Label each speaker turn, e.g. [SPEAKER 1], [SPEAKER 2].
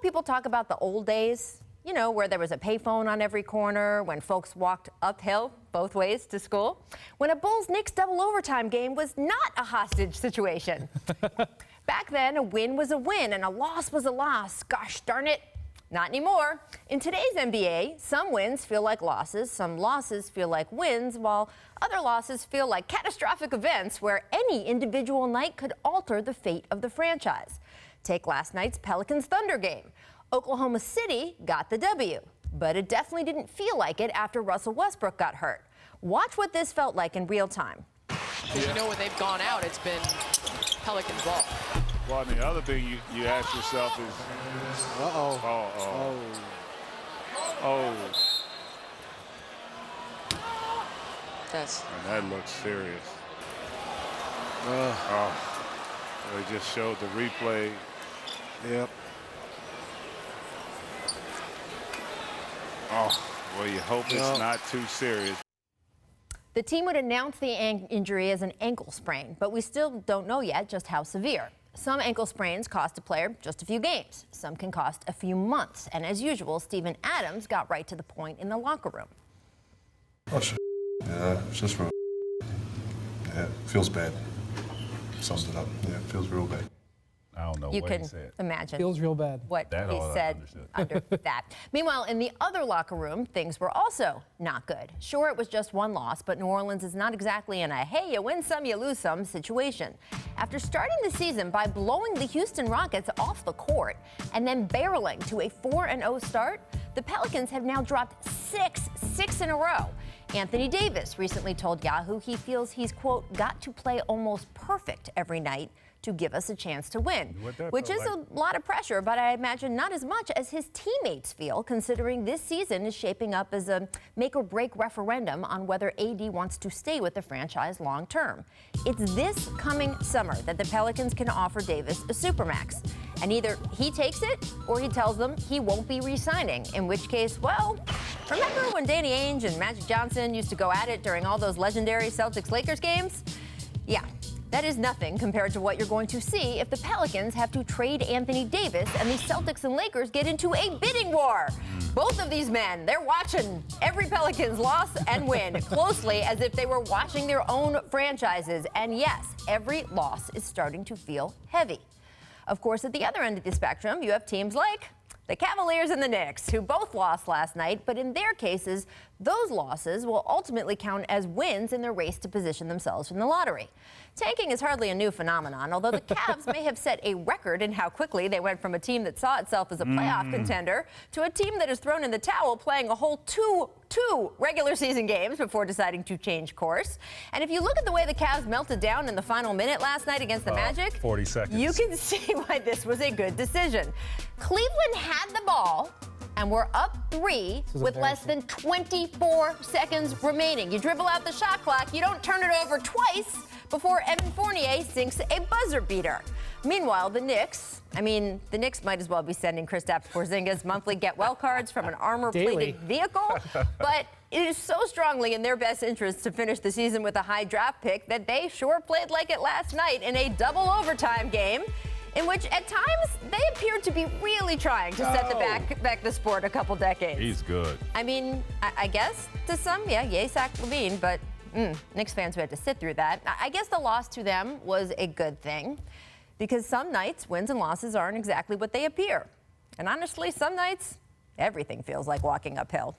[SPEAKER 1] people talk about the old days, you know, where there was a payphone on every corner, when folks walked uphill both ways to school, when a Bulls-Knicks double overtime game was not a hostage situation. Back then, a win was a win and a loss was a loss. Gosh darn it, not anymore. In today's NBA, some wins feel like losses, some losses feel like wins, while other losses feel like catastrophic events where any individual night could alter the fate of the franchise. Take last night's Pelicans-Thunder game. Oklahoma City got the W, but it definitely didn't feel like it after Russell Westbrook got hurt. Watch what this felt like in real time.
[SPEAKER 2] You know, when they've gone out, it's been Pelican ball.
[SPEAKER 3] Well, and the other thing you ask yourself is,
[SPEAKER 2] That's
[SPEAKER 3] and that looks serious. They just showed the replay.
[SPEAKER 4] Yep.
[SPEAKER 3] Well, you hope it's not too serious.
[SPEAKER 1] The team would announce the injury as an ankle sprain, but we still don't know yet just how severe. Some ankle sprains cost a player just a few games. Some can cost a few months. And as usual, Steven Adams got right to the point in the locker room.
[SPEAKER 4] Oh, shit. Yeah, it's just real. Yeah, it feels bad. Sums it up. Yeah, it feels real bad.
[SPEAKER 5] I don't know
[SPEAKER 1] You
[SPEAKER 5] what
[SPEAKER 1] can
[SPEAKER 5] he said.
[SPEAKER 1] imagine
[SPEAKER 6] Feels real bad.
[SPEAKER 1] what
[SPEAKER 5] That
[SPEAKER 1] he
[SPEAKER 5] all I
[SPEAKER 1] said
[SPEAKER 5] understood.
[SPEAKER 1] under that. Meanwhile, in the other locker room, things were also not good. Sure, it was just one loss, but New Orleans is not exactly in a hey, you win some, you lose some situation. After starting the season by blowing the Houston Rockets off the court and then barreling to a 4-0 start, the Pelicans have now dropped six in a row. Anthony Davis recently told Yahoo he feels he's, quote, got to play almost perfect every night to give us a chance to win, which is a lot of pressure, but I imagine not as much as his teammates feel, considering this season is shaping up as a make-or-break referendum on whether AD wants to stay with the franchise long term. It's this coming summer that the Pelicans can offer Davis a supermax, and either he takes it or he tells them he won't be re-signing, in which case, well, remember when Danny Ainge and Magic Johnson used to go at it during all those legendary Celtics-Lakers games? Yeah. That is nothing compared to what you're going to see if the Pelicans have to trade Anthony Davis and the Celtics and Lakers get into a bidding war. Both of these men, they're watching every Pelicans loss and win closely as if they were watching their own franchises. And yes, every loss is starting to feel heavy. Of course, at the other end of the spectrum, you have teams like the Cavaliers and the Knicks, who both lost last night, but in their cases, those losses will ultimately count as wins in their race to position themselves in the lottery. Tanking is hardly a new phenomenon, although the Cavs may have set a record in how quickly they went from a team that saw itself as a playoff contender to a team that has thrown in the towel, playing a whole two regular season games before deciding to change course. And if you look at the way the Cavs melted down in the final minute last night against the Magic,
[SPEAKER 5] 40 seconds.
[SPEAKER 1] You can see why this was a good decision. Cleveland had the ball and we're up 3 with less than 24 seconds remaining. You dribble out the shot clock, you don't turn it over twice before Evan Fournier sinks a buzzer beater. Meanwhile, the Knicks might as well be sending Kristaps Porzingis monthly get-well cards from an armor-plated vehicle, but it is so strongly in their best interest to finish the season with a high draft pick that they sure played like it last night in a double overtime game in which at times they appeared to be really trying to set back the sport a couple decades.
[SPEAKER 5] He's good.
[SPEAKER 1] I mean, I guess to some, yay, Zach LaVine, but Knicks fans who had to sit through that. I guess the loss to them was a good thing because some nights wins and losses aren't exactly what they appear. And honestly, some nights everything feels like walking uphill.